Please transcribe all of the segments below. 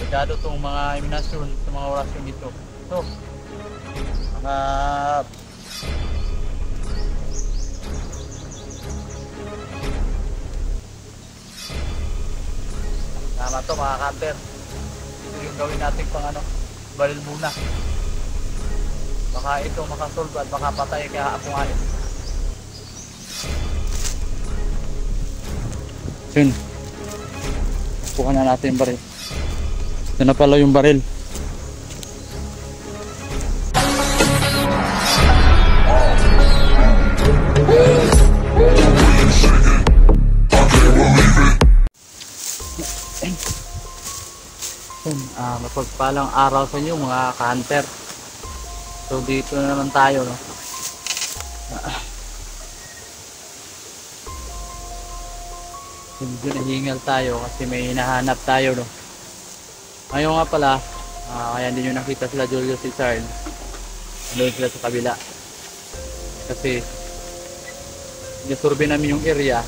Regado itong mga eminasyon sa mga orasyon ito. Ito, mga tama to mga camper. Ito yung gawin natin pang ano, baril muna. Baka ito makasolve at baka patay kaya ako nga. Yun. Kuha na natin yung baril. Ito na pala yung baril. Mapagpalang araw sa inyo mga ka-hunter. So dito na naman tayo, no? Medyo nahingal tayo kasi may hinahanap tayo, no? Ngayon nga pala, kaya hindi nyo nakita sila Julio Cesar. Doon sila sa kabila. Kasi nasurvey namin yung area.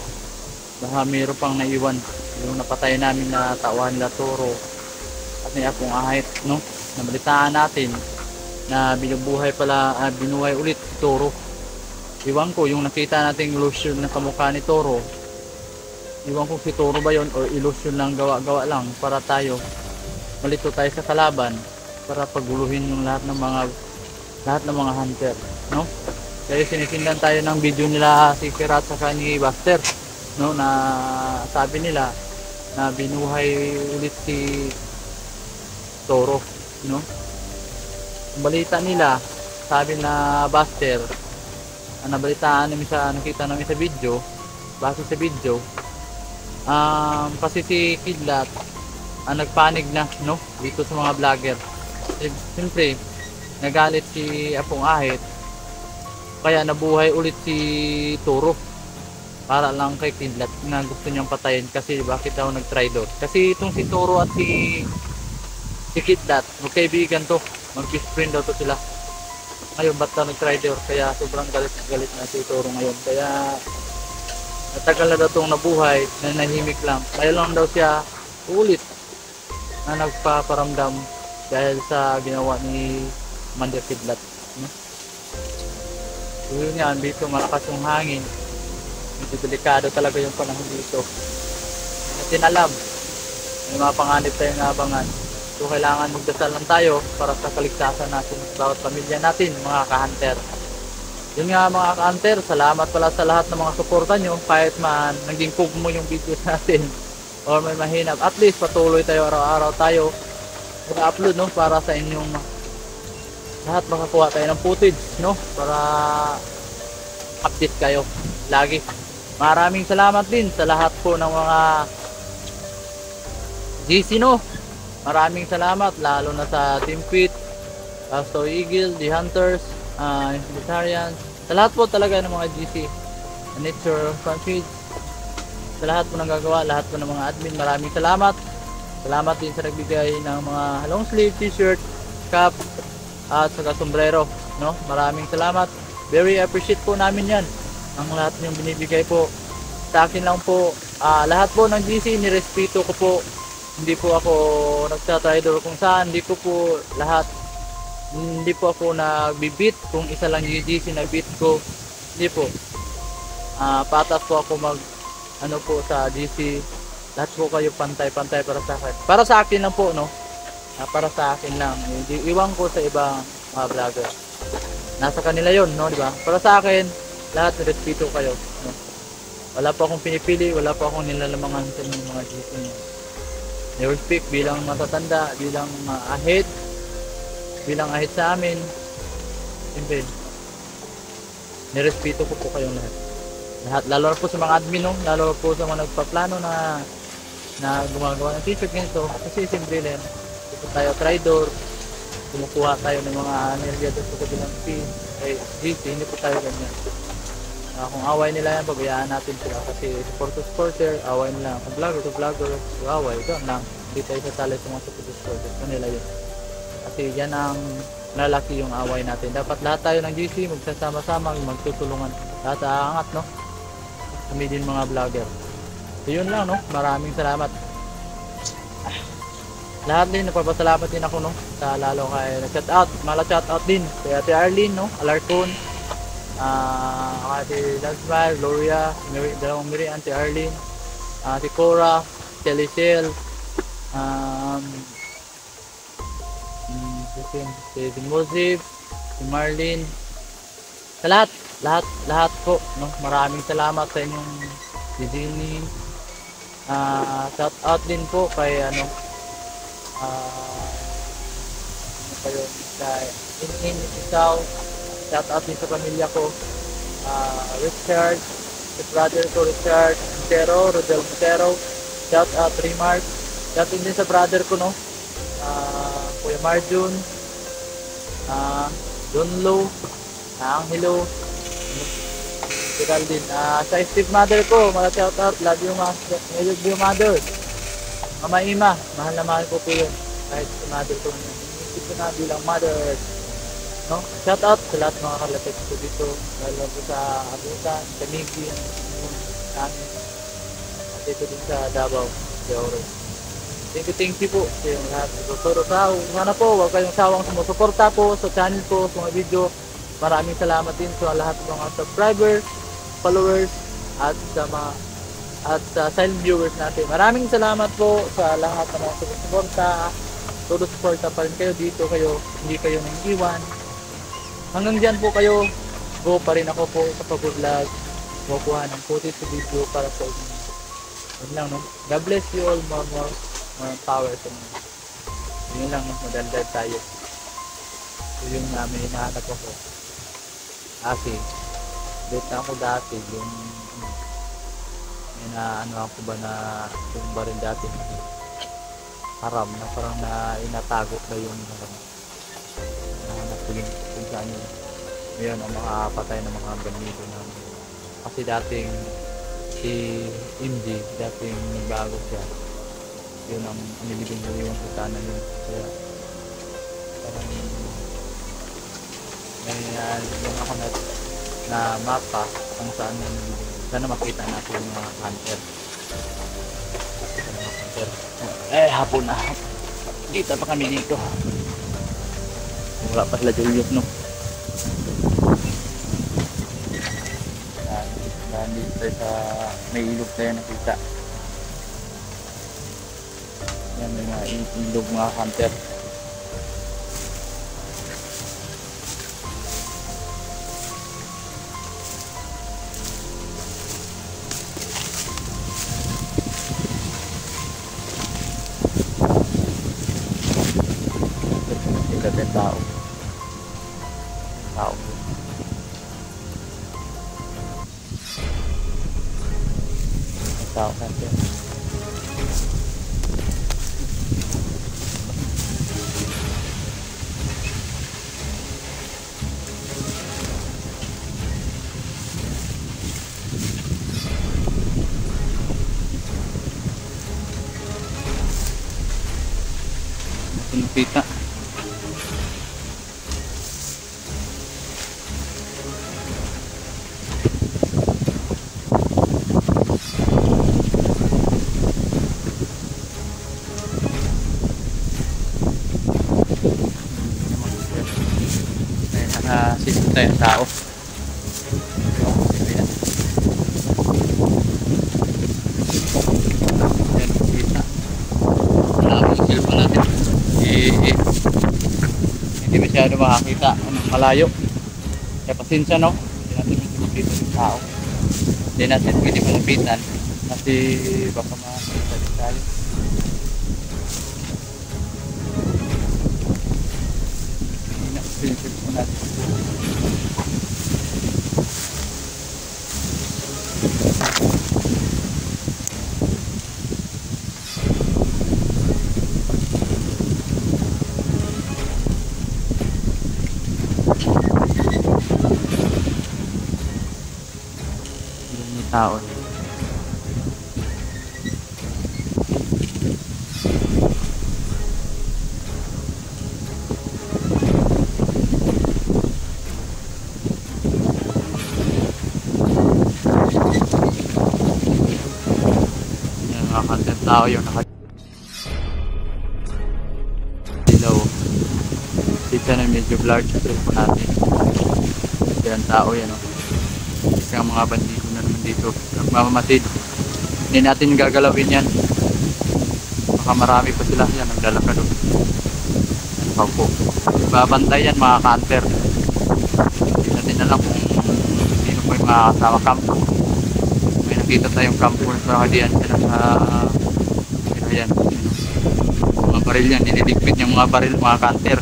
Baka mayroon pang naiwan. Yung napatay namin na tauhan nila Toro at may Apong Ahit, no? Nabalitaan natin na binubuhay ulit si Toro. Iwan ko yung nakita nating illusion na kamukha ni Toro. Iwan ko si Toro ba yun o illusion lang, gawa-gawa lang para tayo malito tayo sa kalaban para paguluhin yung lahat ng mga hunter, no? Kaya sinisindan tayo ng video nila si Kirat sa ni Buster, no, na sabi nila na binuhay ulit si Toro, no? Ang balita nila, sabi na Buster, ang nabalitaan namin nakita namin sa video, base sa video, kasi si Kidlat ang nagpanig na, no, dito sa mga vlogger. Siyempre nagalit si Apong Ahit, kaya nabuhay ulit si Toro para lang kay Kidlat na gusto niyang patayin kasi bakit daw nag-tridor. Kasi itong si Toro at si Kidlat magkaibigan to, mag-best friend daw to sila. Ngayon ba't daw nag-tridor, kaya sobrang galit na si Toro ngayon. Kaya natagal na daw itong nabuhay na nahimik lang. Ngayon lang daw siya ulit na nagpaparamdam dahil sa ginawa ni Commander Kidlat, no? So yun yan, dito malakas yung hangin, medyo delikado talaga yung panahon dito. Natin alam, may mga panganib tayong naabangan. So kailangan magdasal lang tayo para sa kaligtasan natin at bawat pamilya natin, mga ka-hunter. Yun nga mga ka-hunter, salamat pala sa lahat ng mga suporta nyo. Kahit man naging kugmo yung videos natin or may mahinap, at least patuloy tayo, araw-araw tayo mag-upload, no, para sa inyong lahat makakuha tayo ng footage, no, para update kayo lagi. Maraming salamat din sa lahat po ng mga GC, no. Maraming salamat lalo na sa Team Quit, Pasto Eagle, The Hunters, Vegetarians, sa lahat po talaga ng mga GC, Nature Franchise, sa lahat po ng gagawa, lahat po ng mga admin. Maraming salamat. Salamat din sa nagbigay ng mga long sleeve t-shirt, cap at saka sombrero, no. Maraming salamat. Very appreciate po namin yan, ang lahat yung binibigay po sa akin lang po. Lahat po ng GC nirespeto ko po. Hindi po ako nagtatridor kung saan, hindi ko po lahat, hindi po ako nagbibit kung isa lang yung GC na beat ko, hindi po. Patas po ako ano po sa GC, lahat po kayo pantay-pantay para sa akin. Para sa akin lang po, no? Para sa akin lang. Hindi iwan ko sa ibang mga vlogger. Nasa kanila yon, no, di ba? Para sa akin, lahat respeto kayo, no? Wala po akong pinipili, wala po akong nilalamangan sa mga GC niyo. Never speak bilang matatanda, bilang ahit sa amin. Simple. Nirespeto ko po kayong lahat, lalo na po sa mga admin, no? Lalo po sa mga nagpaplano na gumagawa ng t-shirt ganito. Kasi simple lang, dito tayo tridor, kumukuha tayo ng mga energy doon sa kabilang pin. GC, hindi po tayo ganyan. Kung away nila yan, pabayaan natin sila. Kasi supporter, away nila. Kung vlogger, away, doon lang. Hindi tayo sasali sa mga supporter. Kanila yun. Kasi yan ang lalaki yung away natin. Dapat lahat tayo ng GC magsasama-sama, magtutulungan. Lahat aangat, no? Kami din mga vlogger. So yun lang, no? Maraming salamat. lahat din, nagpapasalamat din ako, no, sa lalo kay nag-shout out, shout out din kay Ate Arlene, no, Alarcon, Ate Lansmar, Gloria, dalawang Miri, Ate Arlene, Ate Cora, Telecel, um, si Mosif, si Marlene, sa lahat po, no, maraming salamat sa inyong didinig. Shout out din po kay ano pa yun, kay Inin Isaw, shout out din sa pamilya ko, Richard, si brother ko Richard Montero, Rodel Montero, shout out Remark, shout out din sa brother ko, no, Kuya Marjun, Donlo, Angelo, Geraldine, sa Steve mother ko, shout out, love you mother, Mama Ima, mahal na mahal ko po yun, kahit si mother ko, hindi ko na bilang mother, no? Shout out sa lahat ng mga kalapit ko dito, lalo po sa Abutan, sa Migui, namin, at dito din sa Davao, Oro. Thank you po sa yung lahat. Sana po, huwag kayong sawang sumusuporta po sa channel ko, sa mga video. Maraming salamat din sa lahat ng mga subscribers, followers, at sa silent viewers natin. Maraming salamat po sa lahat ng mga sumusuporta. Suporta pa rin kayo dito, hindi kayo nang iwan. Hanggang dyan po kayo, go pa rin ako po sa pag-vlog. Kukuha ng footage sa video para sa inyo. Yun lang, no? God bless you all, more power sa inyo. Yun lang, no? Madaldal tayo. So yung namin hinahanap ako. Kasi, dito ako dati, yung ano ako ba na yung baril dati haram na parang na inatago na yung haram. Nahanap ko yung kung saan yun. Ngayon ang mga patay ng mga bandido namin. Kasi dating si MJ, dating bago siya. Yun ang nilibing ko yung kutana yun. Kaya parang ngayon yung ako na mapa kung saan yun. Sana makita natin yung mga hunter. Hapon na. Dito pa kami dito. Wala pa sila Julius, no? Dahil dito sa may ilog tayo nakita. Yan, may mga ilog mga hunter. Tao kasi nakita nakasisip tayo tao. Yan, kita. Nakapos yung cellphone natin. Hindi masyado makakita. Malayo. Kaya pasensya, no? Hindi natin pwede makita yung tao. Hindi natin pwede malapitan. Kasi baka makakita din tayo. Hindi na pwede yung cellphone natin. Tao. Yung nakakanteng tao yung Pasensya na medyo large yung cellphone natin. Yan tao yan o. Kasi ang mga bandido na naman dito nagmamamatid. Hindi natin gagalawin yan. Baka marami pa sila yan naglalakad o. Yan po. Babantay yan mga canter. Hindi natin alam kung sino po yung mga kasama kampo. May nakita tayong kampo na kadiyan sila sa yan. Mga baril yan. Nililigpit yung mga baril mga canter.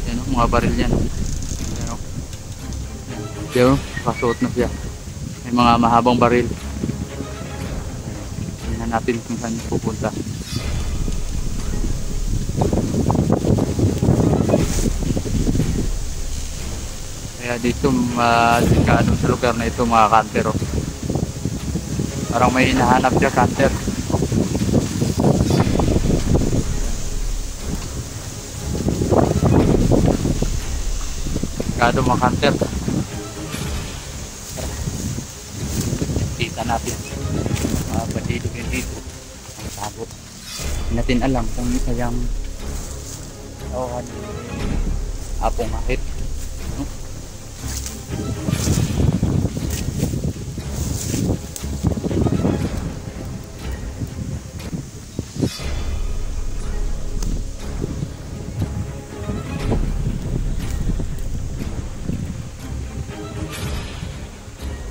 Yan o mga baril yan. Yan o. Yan o. Kasuot na siya. May mga mahabang baril. Tingnan natin kung saan pupunta. Kaya dito delikado sa lugar na ito mga canter oh. Parang may hinahanap siya canter. Delikado mga canter. Kita natin mga bandido yun dito ang sabot. Hindi natin alam kung isa yung apong ahit.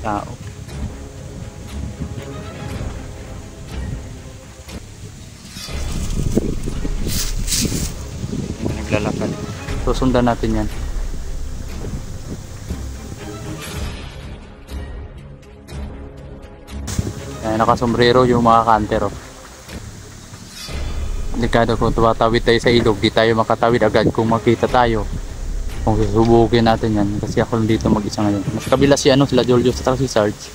Tao. Naglalakad. Susundan natin yan. Ayan, nakasombrero yung mga canter oh. Delikado kung tumatawid tayo sa ilog, di tayo makatawid agad kung makita tayo. Kung susubukin natin yan, kasi ako lang dito mag-isa ngayon. Mas kabila si sila Julius at si Sarge.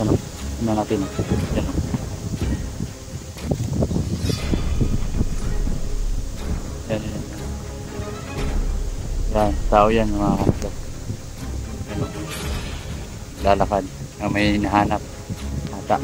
Ano natin oh. Yan oh. Yan. Yan, tao yan mga kanto. Yan o. Lalakad na may hinahanap. Ata.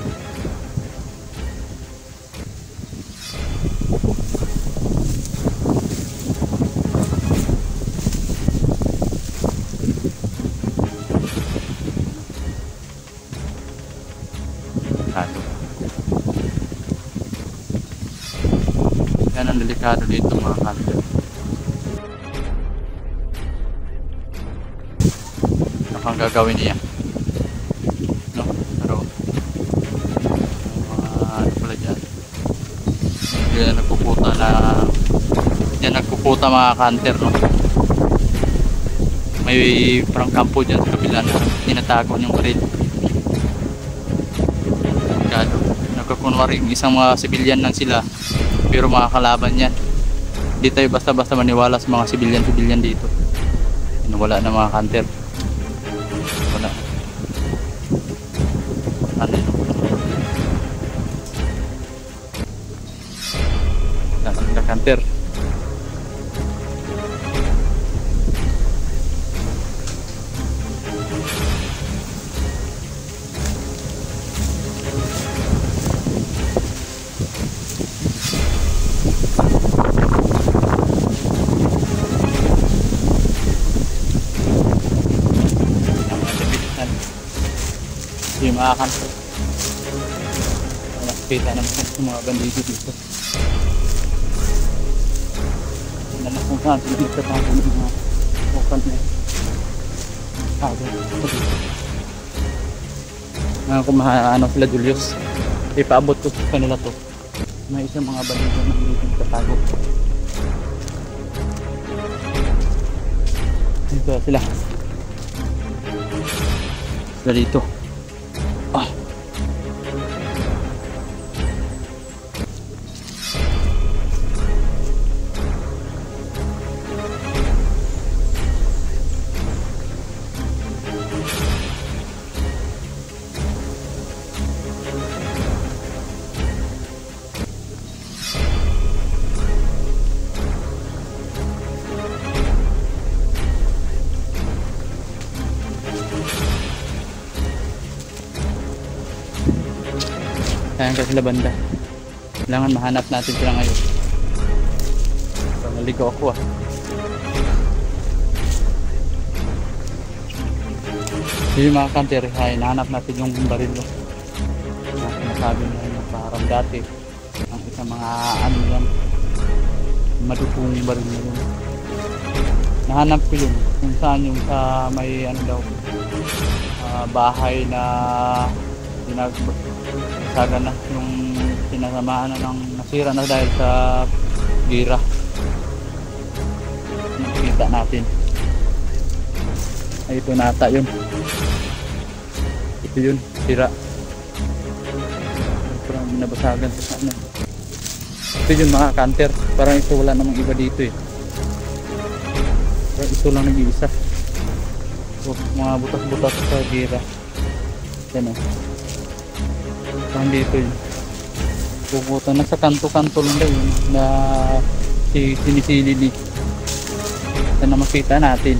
Yan ang delikado dito mga kanto. Ang gagawin niya no? Pero ano pala dyan yan nagpuputa mga canter no? May parang kampo dyan sa kabila na tinatago ng baril. Nagkakunwaring isang mga sibilyan lang sila pero mga kalaban yan. Hindi tayo basta-basta maniwala sa mga sibilyan dito. Wala na mga canter. Wala. Ano yun? Nasaan ka canter? Yung mga kanto nakikita naman sa mga bandido dito nalang kung saan dito sa tapo ng mga bukan na ano sila Julius ipaabot ko sa kanila to may isang mga bandido na dito sa tago dito sila dito Ayan ka sila banda. Kailangan mahanap natin sila ngayon. Naligaw ako ah. Yung mga kanter, ay nahanap natin yung baril no. Sinasabi mo yung parang dati. Ang isang mga ano yan, madukong baril na yun. Nahanap ko yun kung saan yung sa may ano daw, bahay na saga na yung sinasamaan na ng nasira na dahil sa gira. Nakita natin ay ito nata yun, ito yun, sira, parang binabasagan sa sana. Ito yun mga kanter, parang ito wala namang iba dito eh, parang ito lang nag-iisa. So, mga butas-butas sa gira yan o, parang dito yun, pupunta na sa kanto-kanto lang yun na sinisili ni na makita natin.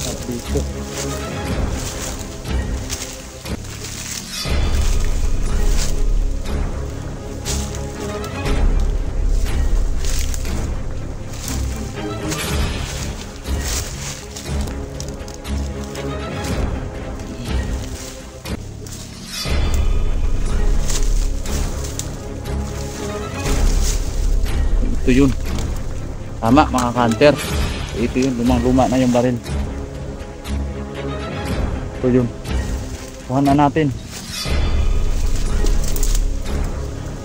At dito ito yun, tama mga kanter, ito yun, lumang-luma na yung baril. Ito yun, kuha na natin.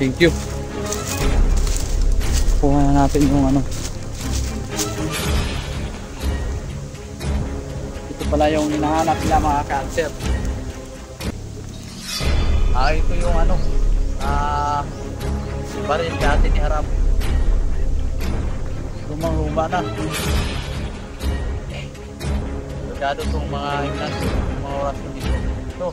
Thank you. Kuha na natin yung ano, ito pala yung hinahanap nila mga kanter. Ito yung ano, baril dati ni Harap, lumang-luma na. Magkado itong mga ignasyo, mga oras ko dito. Ito.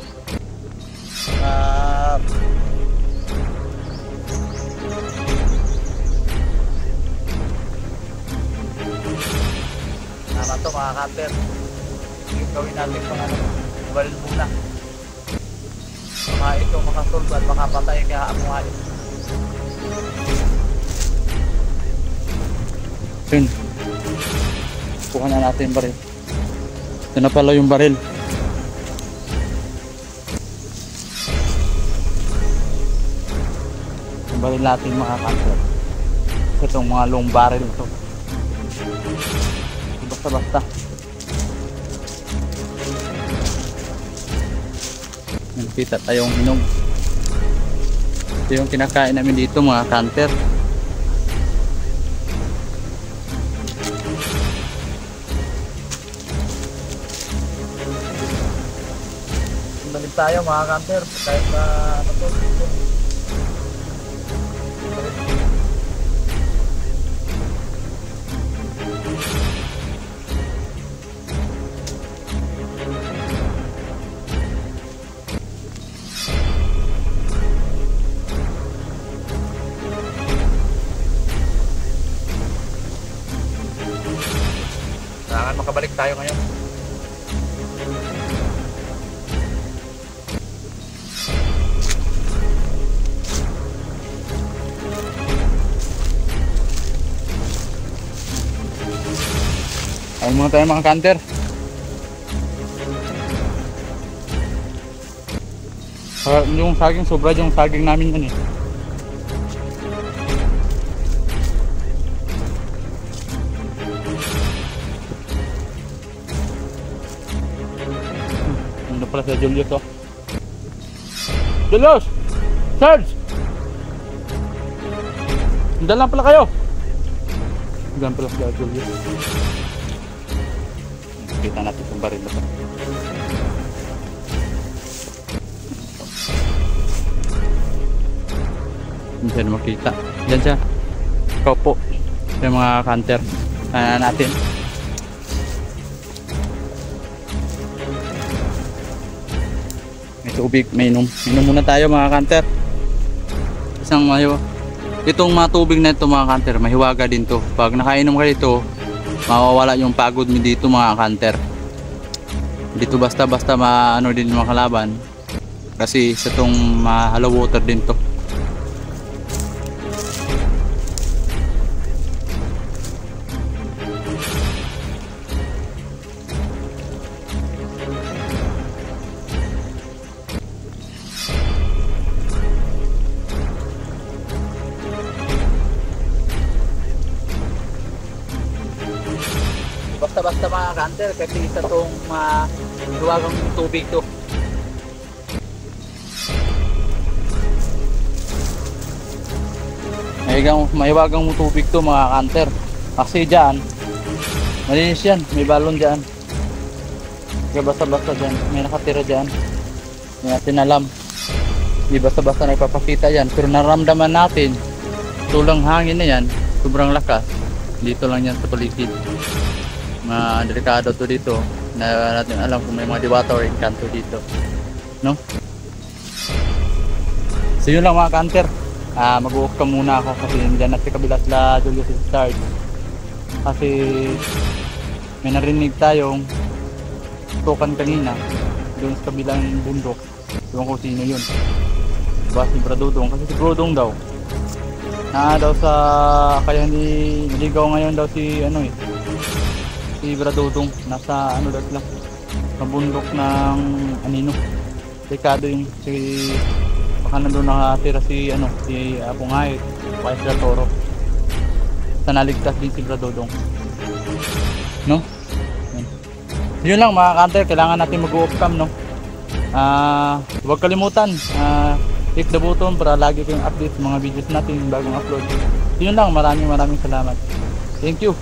Tama ito mga kanter. Gawin natin itong ano, baril muna. Baka ito makasolve at makapatay kaya amuhan. Yun, kuha na natin yung baril. Ito na pala yung baril. Yung baril natin mga kanter, itong mga long barrel ito, basta-basta. Nakita tayong hinog. Ito yung kinakain namin dito mga kanter. Balik tayo mga kanter kahit na ano to dito. Kailangan makabalik tayo ngayon. Ayun muna tayo mga kanter. Yung saging, sobra yung saging namin yun eh. Ano pala sa Julius oh. Julius! Serge! Handa lang pala kayo. Handa pala sa Julius. Kita natin yung baril na ito. Hindi siya makita. Diyan siya. Ikaw po. Yung mga kanter. Kaya natin. May tubig. May inom. Inom muna tayo mga kanter. Isang mahiwa. Itong mga tubig na ito mga kanter, mahiwaga din to. Pag nakainom ka dito, mawawala yung pagod mo dito mga kanter. Dito basta-basta maano din mga kalaban. Kasi sa itong hollow water din to. basta-basta mga kanter kasi isa tong hiwagang tubig to. Mahiwagang tubig to mga kanter. Kasi dyan, malinis yan. May balon dyan. Kaya basta-basta dyan. May nakatira dyan. May natin alam. Di basta-basta nagpapakita yan. Pero naramdaman natin, tulang hangin na yan, sobrang lakas. Dito lang yan sa paligid. Delikado to dito. Na natin alam kung may mga diwata or engkanto dito. No? So yun lang mga kanter. Mag-uok ka muna ako kasi dyan na sa kabila sila Julius Start. Kasi may narinig tayong tukan kanina doon sa kabilang bundok. Ewan ko sino yun. Diba si Bradodong? Kasi si Bradodong daw daw sa kaya niligaw ngayon daw si si Bradodong. Nasa daw sila sa bundok ng Anino. Delikado yung si baka nandun nakatira si Apong Ahit kaya sila Toro. Sa naligtas din si Bradodong, no? Yun lang mga kanter, kailangan natin mag-off cam, no? Huwag kalimutan click the button para lagi kayong update sa mga videos natin bagong upload. Yun lang, maraming salamat. Thank you.